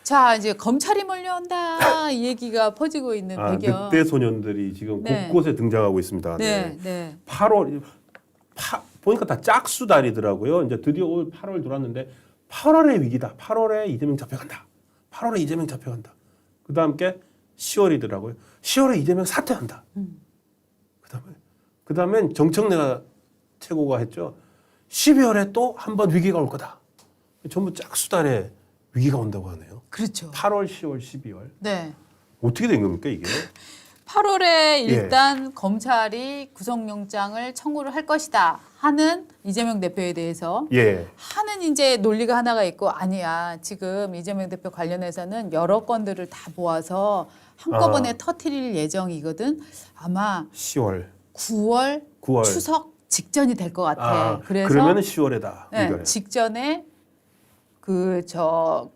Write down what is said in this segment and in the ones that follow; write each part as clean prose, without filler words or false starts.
자, 이제 검찰이 몰려온다 이 얘기가 퍼지고 있는 배경. 늑대 소년들이 지금 네. 곳곳에 등장하고 있습니다. 네, 네. 8월 보니까 다 짝수달이더라고요. 이제 드디어 올 8월 들어왔는데 8월의 위기다. 8월에 이재명 잡혀간다. 8월에 이재명 잡혀간다. 그다음 게 10월이더라고요. 10월에 이재명 사퇴한다. 그다음엔 정청래가 최고가 했죠. 12월에 또 한 번 위기가 올 거다. 전부 짝수달에 위기가 온다고 하네요. 그렇죠. 8월, 10월, 12월. 네. 어떻게 된 겁니까 이게? 8월에 일단 검찰이 구속영장을 청구를 할 것이다 하는 이재명 대표에 대해서 예. 하는 이제 논리가 하나가 있고 아니야. 지금 이재명 대표 관련해서는 여러 건들을 다 모아서 한꺼번에 터뜨릴 예정이거든. 아마 10월, 9월 9월. 추석 직전이 될 것 같아. 그래서 그러면은 10월에다. 네, 직전에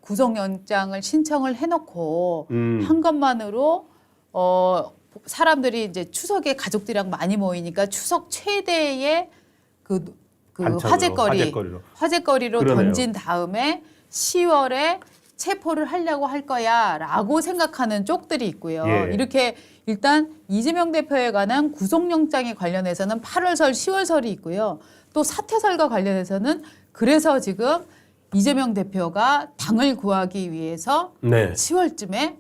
구속영장을 신청을 해놓고 한 것만으로 사람들이 이제 추석에 가족들이랑 많이 모이니까 추석 최대의 그 화제거리로 그러네요. 던진 다음에 10월에 체포를 하려고 할 거야라고 생각하는 쪽들이 있고요. 예. 이렇게 일단 이재명 대표에 관한 구속영장에 관련해서는 8월설, 10월설이 있고요. 또 사퇴설과 관련해서는 그래서 지금 이재명 대표가 당을 구하기 위해서 네. 10월쯤에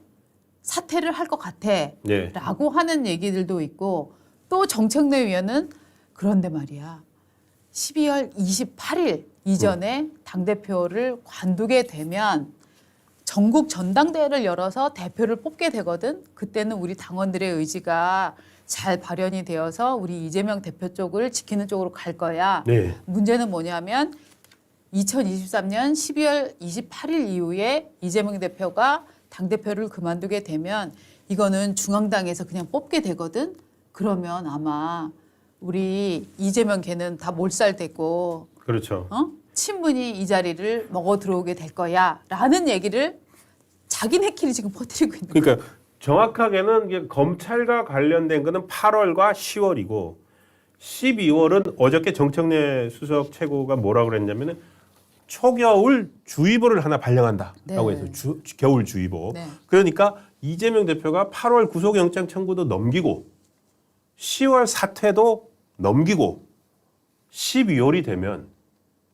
사퇴를 할 것 같아 네. 라고 하는 얘기들도 있고 또 정책내 위원은 그런데 말이야 12월 28일 이전에 당대표를 관두게 되면 전국 전당대회를 열어서 대표를 뽑게 되거든. 그때는 우리 당원들의 의지가 잘 발현이 되어서 우리 이재명 대표 쪽을 지키는 쪽으로 갈 거야. 네. 문제는 뭐냐면 2023년 12월 28일 이후에 이재명 대표가 당대표를 그만두게 되면 이거는 중앙당에서 그냥 뽑게 되거든. 그러면 아마 우리 이재명 걔는 다 몰살되고 그렇죠. 친문이 이 자리를 먹어 들어오게 될 거야 라는 얘기를 자기네끼리 지금 퍼뜨리고 있는 거예요. 그러니까 정확하게는 이게 검찰과 관련된 거는 8월과 10월이고 12월은 어저께 정청래 수석 최고가 뭐라고 그랬냐면은 초겨울 주의보를 하나 발령한다라고 네. 해서 겨울 주의보. 네. 그러니까 이재명 대표가 8월 구속영장 청구도 넘기고 10월 사퇴도 넘기고 12월이 되면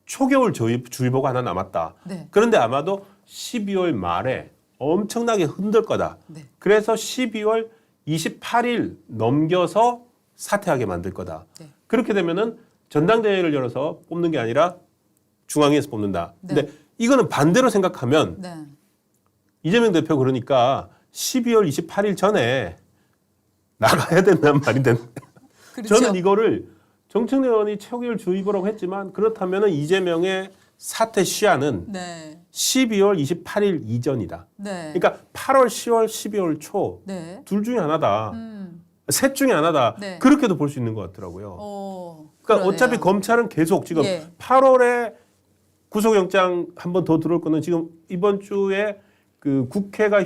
초겨울 주의보가 하나 남았다. 네. 그런데 아마도 12월 말에 엄청나게 흔들 거다. 네. 그래서 12월 28일 넘겨서 사퇴하게 만들 거다. 네. 그렇게 되면은 전당대회를 열어서 뽑는 게 아니라 중앙위에서 뽑는다. 네. 근데 이거는 반대로 생각하면 네. 이재명 대표 그러니까 12월 28일 전에 나가야 된다는 말이 되는데 그렇죠. 저는 이거를 정청래 의원이 초겨울 주의보라고 했지만 그렇다면 이재명의 사퇴 시한은 네. 12월 28일 이전이다. 네. 그러니까 8월, 10월, 12월 초 네. 둘 중에 하나다. 셋 중에 하나다. 네. 그렇게도 볼 수 있는 것 같더라고요. 그러니까 그러네요. 어차피 검찰은 계속 지금 예. 8월에 구속영장 한 번 더 들어올 거는 지금 이번 주에 그 국회가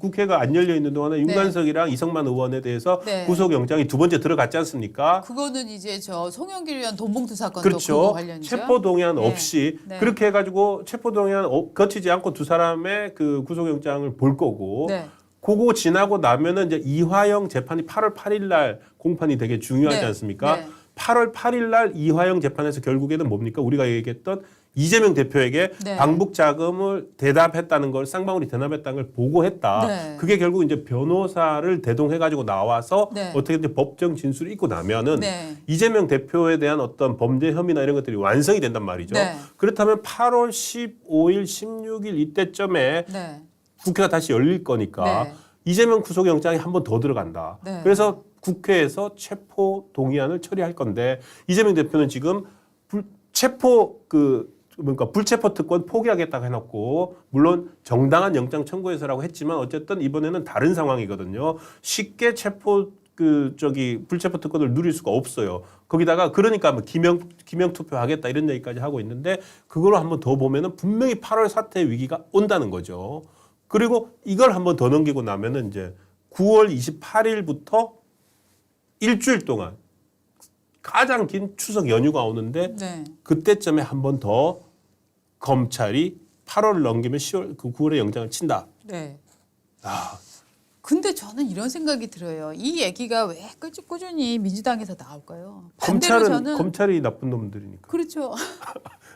국회가 안 열려 있는 동안에 윤관석이랑 이성만 의원에 대해서 네. 구속영장이 두 번째 들어갔지 않습니까? 그거는 이제 저 송영길 의원 돈봉투 사건도 그거 그렇죠. 관련이죠. 체포동의안 네. 없이 네. 그렇게 해가지고 체포동의안 거치지 않고 두 사람의 그 구속영장을 볼 거고 네. 그거 지나고 나면은 이제 이화영 재판이 8월 8일 날 공판이 되게 중요하지 네. 않습니까? 네. 8월 8일 날 이화영 재판에서 결국에는 뭡니까? 우리가 얘기했던 이재명 대표에게 네. 방북 자금을 대납했다는 걸 쌍방울이 대납했다는 걸 보고했다. 네. 그게 결국 이제 변호사를 대동해 가지고 나와서 네. 어떻게든 법정 진술을 읽고 나면은 네. 이재명 대표에 대한 어떤 범죄 혐의나 이런 것들이 완성이 된단 말이죠. 네. 그렇다면 8월 15일, 16일 이때쯤에 네. 국회가 다시 열릴 거니까 네. 이재명 구속영장이 한 번 더 들어간다. 네. 그래서 국회에서 체포 동의안을 처리할 건데 이재명 대표는 지금 불체포 특권 포기하겠다고 해놓고 물론 정당한 영장 청구해서라고 했지만 어쨌든 이번에는 다른 상황이거든요. 쉽게 불체포 특권을 누릴 수가 없어요. 거기다가 그러니까 뭐 기명 투표하겠다 이런 얘기까지 하고 있는데 그걸 한 번 더 보면은 분명히 8월 사퇴 위기가 온다는 거죠. 그리고 이걸 한 번 더 넘기고 나면은 이제 9월 28일부터 일주일 동안 가장 긴 추석 연휴가 오는데 네. 그때쯤에 한 번 더 검찰이 8월을 넘기면 10월 그 9월에 영장을 친다. 네. 아, 근데 저는 이런 생각이 들어요. 이 얘기가 왜 꾸준히 민주당에서 나올까요? 반대로 저는 검찰이 나쁜 놈들이니까. 그렇죠.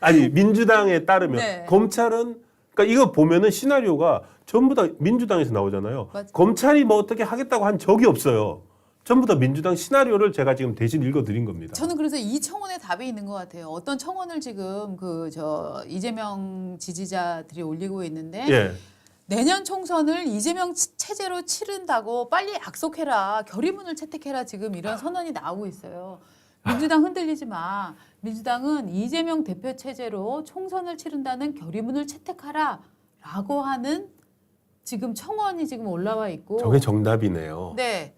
아니 민주당에 따르면 네. 검찰은 그러니까 이거 보면은 시나리오가 전부 다 민주당에서 나오잖아요. 맞아요. 검찰이 뭐 어떻게 하겠다고 한 적이 없어요. 전부 다 민주당 시나리오를 제가 지금 대신 읽어드린 겁니다. 저는 그래서 이 청원에 답이 있는 것 같아요. 어떤 청원을 지금 이재명 지지자들이 올리고 있는데 예. 내년 총선을 이재명 체제로 치른다고 빨리 약속해라. 결의문을 채택해라. 지금 이런 선언이 나오고 있어요. 민주당 흔들리지 마. 민주당은 이재명 대표 체제로 총선을 치른다는 결의문을 채택하라. 라고 하는 지금 청원이 지금 올라와 있고. 저게 정답이네요. 네.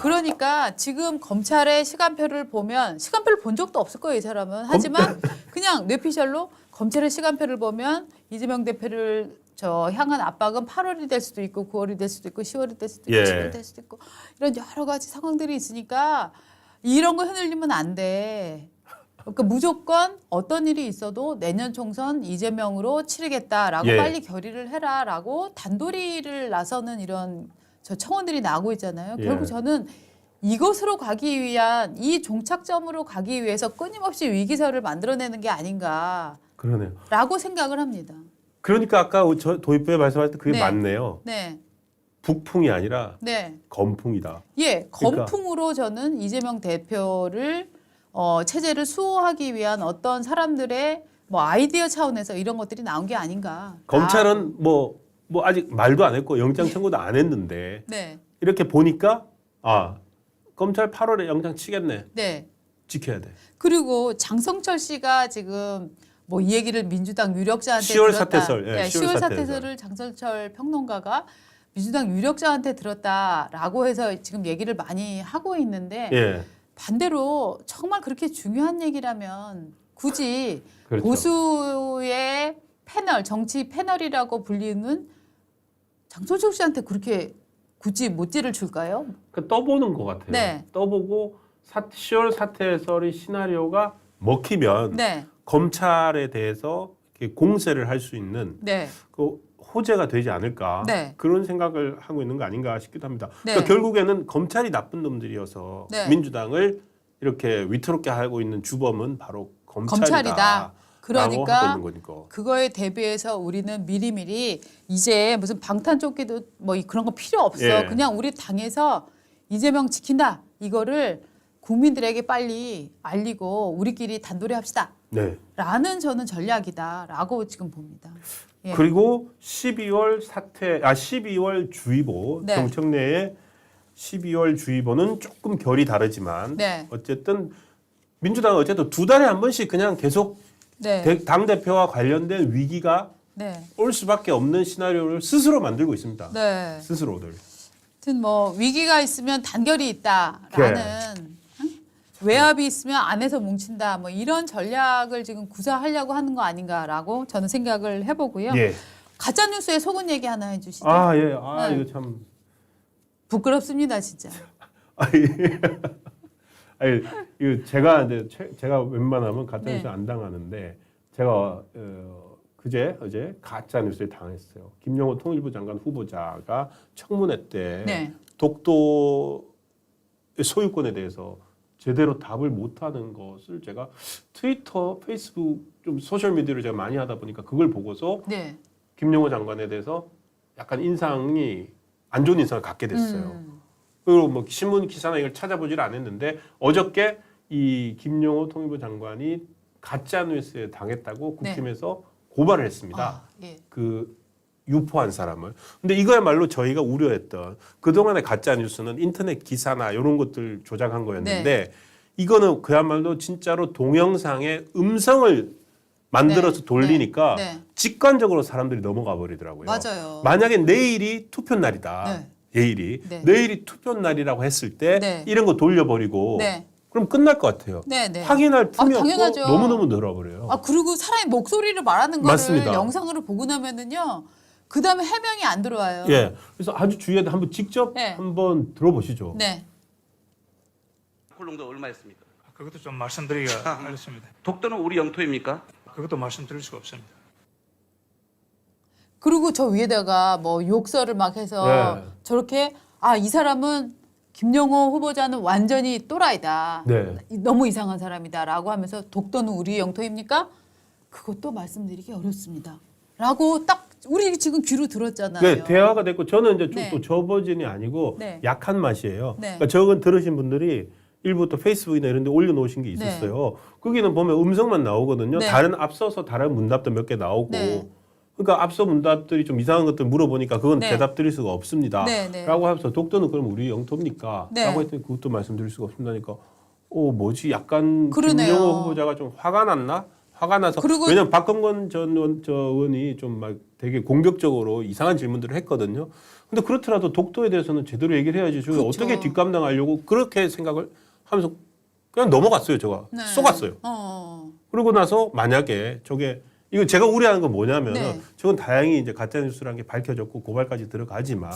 그러니까 지금 검찰의 시간표를 보면 시간표를 본 적도 없을 거예요, 이 사람은. 하지만 그냥 뇌피셜로 검찰의 시간표를 보면 이재명 대표를 향한 압박은 8월이 될 수도 있고 9월이 될 수도 있고 10월이 될 수도 있고 예. 7월이 될 수도 있고 이런 여러 가지 상황들이 있으니까 이런 거 흔들리면 안 돼. 그러니까 무조건 어떤 일이 있어도 내년 총선 이재명으로 치르겠다라고 예. 빨리 결의를 해라라고 단도리를 나서는 이런 청원들이 나오고 있잖아요. 예. 결국 저는 이것으로 가기 위한 이 종착점으로 가기 위해서 끊임없이 위기설을 만들어내는 게 아닌가라고 그러네요. 생각을 합니다. 그러니까 아까 저 도입부에 말씀하실 때 그게 네. 맞네요. 네, 북풍이 아니라 네, 건풍이다. 예, 그러니까. 건풍으로 저는 이재명 대표를 체제를 수호하기 위한 어떤 사람들의 뭐 아이디어 차원에서 이런 것들이 나온 게 아닌가. 검찰은 뭐 아직 말도 안 했고 영장 청구도 안 했는데 네, 이렇게 보니까 아 검찰 8월에 영장 치겠네. 네. 지켜야 돼. 그리고 장성철 씨가 지금 뭐 이 얘기를 민주당 유력자한테 10월 들었다. 사퇴설, 예, 10월 10월 사퇴설을 장성철 평론가가 민주당 유력자한테 들었다라고 해서 지금 얘기를 많이 하고 있는데 예. 반대로 정말 그렇게 중요한 얘기라면 굳이 그렇죠. 보수의 패널, 정치 패널이라고 불리는 장성철 씨한테 그렇게 굳이 못지를 줄까요? 그 떠보는 것 같아요. 네. 떠보고 10월 사퇴설의 시나리오가 먹히면 네, 검찰에 대해서 이렇게 공세를 할 수 있는 네, 그 호재가 되지 않을까 네. 그런 생각을 하고 있는 거 아닌가 싶기도 합니다. 네. 그러니까 결국에는 검찰이 나쁜 놈들이어서 네. 민주당을 이렇게 위태롭게 하고 있는 주범은 바로 검찰이다. 검찰이다. 그러니까 하고 있는 거니까. 그거에 대비해서 우리는 미리미리 이제 무슨 방탄조끼도 뭐 그런 거 필요 없어. 예. 그냥 우리 당에서 이재명 지킨다. 이거를 국민들에게 빨리 알리고 우리끼리 단도리 합시다. 네. 라는 저는 전략이다라고 지금 봅니다. 예. 그리고 12월 주의보 네. 정청래의 12월 주의보는 조금 결이 다르지만 네. 어쨌든 민주당은 어쨌든 2달에 한 번씩 그냥 계속 네. 당 대표와 관련된 위기가 네. 올 수밖에 없는 시나리오를 스스로 만들고 있습니다. 네. 스스로들. 하여튼 뭐 위기가 있으면 단결이 있다라는 외압이 있으면 안에서 뭉친다. 뭐 이런 전략을 지금 구사하려고 하는 거 아닌가라고 저는 생각을 해보고요. 예. 가짜 뉴스에 속은 얘기 하나 해주시죠. 아 예. 네. 이거 참. 부끄럽습니다, 진짜. 아니 이거 제가 이제 제가 웬만하면 가짜 뉴스 네. 안 당하는데 제가 어제 가짜 뉴스에 당했어요. 김용호 통일부 장관 후보자가 청문회 때 네. 독도 소유권에 대해서 제대로 답을 못하는 것을 제가 트위터, 페이스북 좀 소셜 미디어를 제가 많이 하다 보니까 그걸 보고서 네. 김용호 장관에 대해서 약간 인상이 안 좋은 인상을 갖게 됐어요. 음. 그리고 뭐 신문 기사나 이걸 찾아보질 않았는데 어저께 이 김용호 통일부 장관이 가짜 뉴스에 당했다고 네. 국힘에서 고발을 했습니다. 아, 예. 그 유포한 사람을. 근데 이거야말로 저희가 우려했던 그동안의 가짜 뉴스는 인터넷 기사나 이런 것들 조작한 거였는데 네. 이거는 그야말로 진짜로 동영상의 음성을 만들어서 네. 돌리니까 네. 네. 직관적으로 사람들이 넘어가 버리더라고요. 맞아요. 만약에 내일이 투표 날이다. 네. 내일이 네. 투표 날이라고 했을 때 네. 이런 거 돌려버리고 네. 그럼 끝날 것 같아요. 네, 네. 확인할 틈이 없고 당연하죠. 너무너무 늘어버려요. 아, 그리고 사람의 목소리를 말하는 거를 맞습니다. 영상으로 보고 나면은요. 그다음에 해명이 안 들어와요. 예, 그래서 아주 주의해야 돼. 한번 직접 네. 한번 들어보시죠. 네. 콜롱도 얼마였습니까? 그것도 좀 말씀드리기가 어렵습니다. 독도는 우리 영토입니까? 그것도 말씀드릴 수가 없습니다. 그리고 저 위에다가 뭐 욕설을 막 해서 네. 저렇게 이 사람은 김영호 후보자는 완전히 또라이다. 네. 너무 이상한 사람이다라고 하면서 독도는 우리 영토입니까? 그것도 말씀드리기 어렵습니다. 라고 딱 우리 지금 귀로 들었잖아요. 네, 대화가 됐고 저는 이제 좀 네. 또 저 버전이 아니고 네. 약한 맛이에요. 네. 그러니까 저건 들으신 분들이 일부 또 페이스북이나 이런 데 올려놓으신 게 있었어요. 거기는 보면 음성만 나오거든요. 네. 앞서서 다른 문답도 몇 개 나오고. 네. 그러니까 앞서 문답들이 좀 이상한 것들 물어보니까 그건 네. 대답 드릴 수가 없습니다. 네, 네. 라고 하면서 독도는 그럼 우리 영토입니까? 네. 라고 했더니 그것도 말씀드릴 수가 없습니다니까 뭐지 약간 그러네요. 김영호 후보자가 좀 화가 났나? 화가 나서 그리고- 왜냐면 박범건 전 의원이 좀 막 되게 공격적으로 이상한 질문들을 했거든요. 근데 그렇더라도 독도에 대해서는 제대로 얘기를 해야지. 저게 그렇죠. 어떻게 뒷감당하려고 그렇게 생각을 하면서 그냥 넘어갔어요. 제가 네. 쏘갔어요. 그러고 나서 만약에 저게 이거 제가 우려하는 건 뭐냐면 네. 저건 다행히 이제 가짜 뉴스라는 게 밝혀졌고 고발까지 들어가지만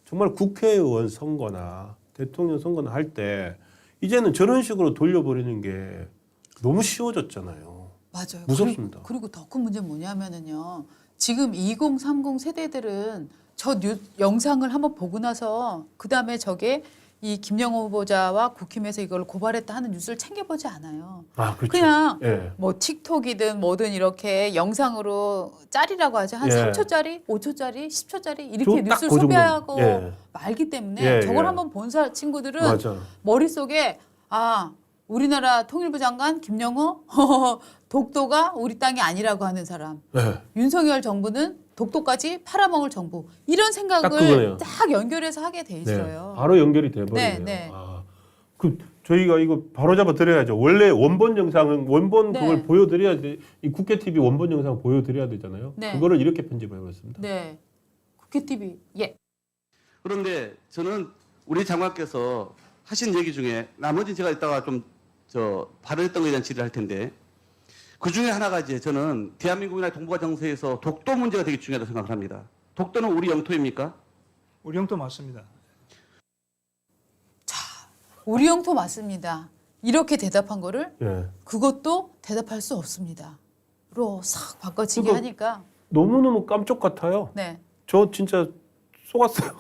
정말 국회의원 선거나 대통령 선거나 할 때 이제는 저런 식으로 돌려버리는 게 너무 쉬워졌잖아요. 맞아요. 무섭습니다. 그리고 더 큰 문제는 뭐냐면은요. 지금 2030 세대들은 저 영상을 한번 보고 나서 그다음에 저게 이 김영호 후보자와 국힘에서 이걸 고발했다 하는 뉴스를 챙겨보지 않아요. 아, 그렇죠. 그냥 예. 뭐 틱톡이든 뭐든 이렇게 영상으로 짤이라고 하죠. 한 예. 3초짜리, 5초짜리, 10초짜리 이렇게 딱 뉴스를 그 정도. 소비하고 예. 말기 때문에 예, 저걸 예. 한번 본 친구들은 맞아. 머릿속에 우리나라 통일부 장관 김영호 독도가 우리 땅이 아니라고 하는 사람. 예. 윤석열 정부는 독도까지 팔아먹을 정부. 이런 딱 생각을 그거네요. 딱 연결해서 하게 돼 있어요. 네. 바로 연결이 돼버리네요. 네, 네. 그 저희가 이거 바로 잡아 드려야죠. 원래 원본 영상은 원본 네. 그걸 보여드려야 돼. 이 국회 TV 원본 영상 보여드려야 되잖아요. 네. 그거를 이렇게 편집해봤습니다. 네. 국회 TV. 예. 그런데 저는 우리 장관께서 하신 얘기 중에 나머지 제가 이따가 좀 발언했던 거에 대한 질의를 할 텐데 그 중에 하나가 이제 저는 대한민국이나 동북아 정세에서 독도 문제가 되게 중요하다고 생각을 합니다. 독도는 우리 영토입니까? 우리 영토 맞습니다. 우리 영토 맞습니다. 이렇게 대답한 거를 예. 그것도 대답할 수 없습니다. 로 싹 바꿔치기 그거- 하니까 너무너무 깜짝 같아요. 네. 저 진짜 속았어요.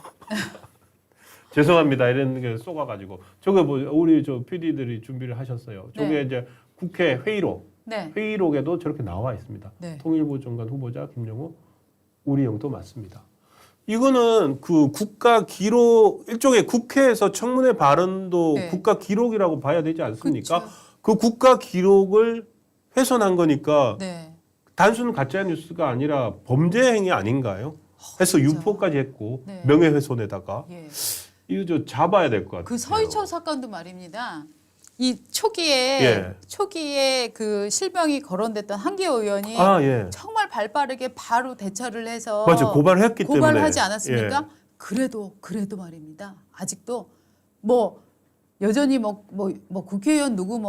죄송합니다. 이런 게 속아가지고. 저거 뭐 우리 저 PD들이 준비를 하셨어요. 저게 네. 이제 국회 회의록. 네. 회의록에도 저렇게 나와 있습니다. 네. 통일부 장관 후보자 김영호 우리 영토 맞습니다. 이거는 그 국가 기록 일종의 국회에서 청문회 발언도 네. 국가 기록이라고 봐야 되지 않습니까? 그쵸. 그 국가 기록을 훼손한 거니까 네. 단순 가짜 뉴스가 아니라 범죄 행위 아닌가요? 해서 진짜. 유포까지 했고 네. 명예훼손에다가 예. 이거 저 잡아야 될 것 같아요. 그 서희철 사건도 말입니다. 이 초기에 그 실명이 거론됐던 한기호 의원이 예. 정말 발빠르게 바로 대처를 해서 맞아 고발했기 때문에 고발하지 않았습니까? 예. 그래도 말입니다. 아직도 뭐 여전히 뭐 국회의원 누구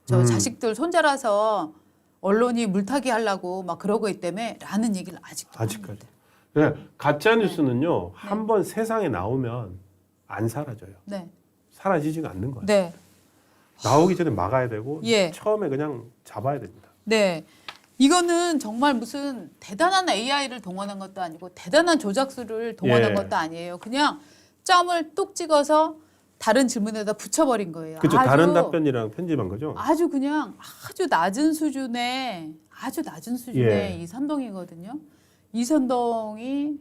저 자식들 손자라서 언론이 물타기 하려고 막 그러고 있다며 라는 얘기를 아직도 아직까지. 합니다. 네, 가짜 뉴스는요 한 번 세상에 나오면 안 사라져요. 네. 사라지지가 않는 거예요. 네. 나오기 전에 막아야 되고 예. 처음에 그냥 잡아야 됩니다. 네. 이거는 정말 무슨 대단한 AI를 동원한 것도 아니고 대단한 조작수를 동원한 예. 것도 아니에요. 그냥 점을 뚝 찍어서 다른 질문에다 붙여버린 거예요. 그렇죠. 다른 답변이랑 편집한 거죠. 아주 그냥 아주 낮은 수준의 예. 이선동이거든요. 이선동이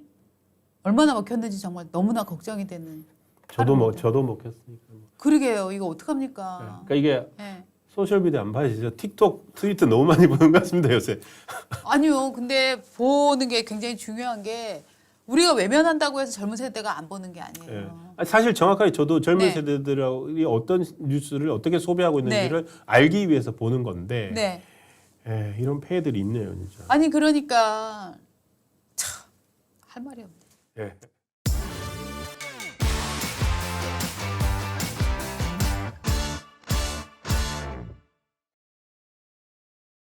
얼마나 먹혔는지 정말 너무나 걱정이 되는. 저도 사람입니다. 먹혔으니까. 그러게요. 이거 어떡합니까? 그러니까 이게 네. 소셜 미디어 안 봐주시죠? 틱톡, 트위터 너무 많이 보는 것 같습니다 요새. 아니요. 근데 보는 게 굉장히 중요한 게 우리가 외면한다고 해서 젊은 세대가 안 보는 게 아니에요. 예. 사실 정확하게 저도 젊은 네. 세대들이 어떤 뉴스를 어떻게 소비하고 있는지를 알기 위해서 보는 건데 네. 예, 이런 폐해들이 있네요 진짜. 아니 그러니까 참 할 말이 없네. 예.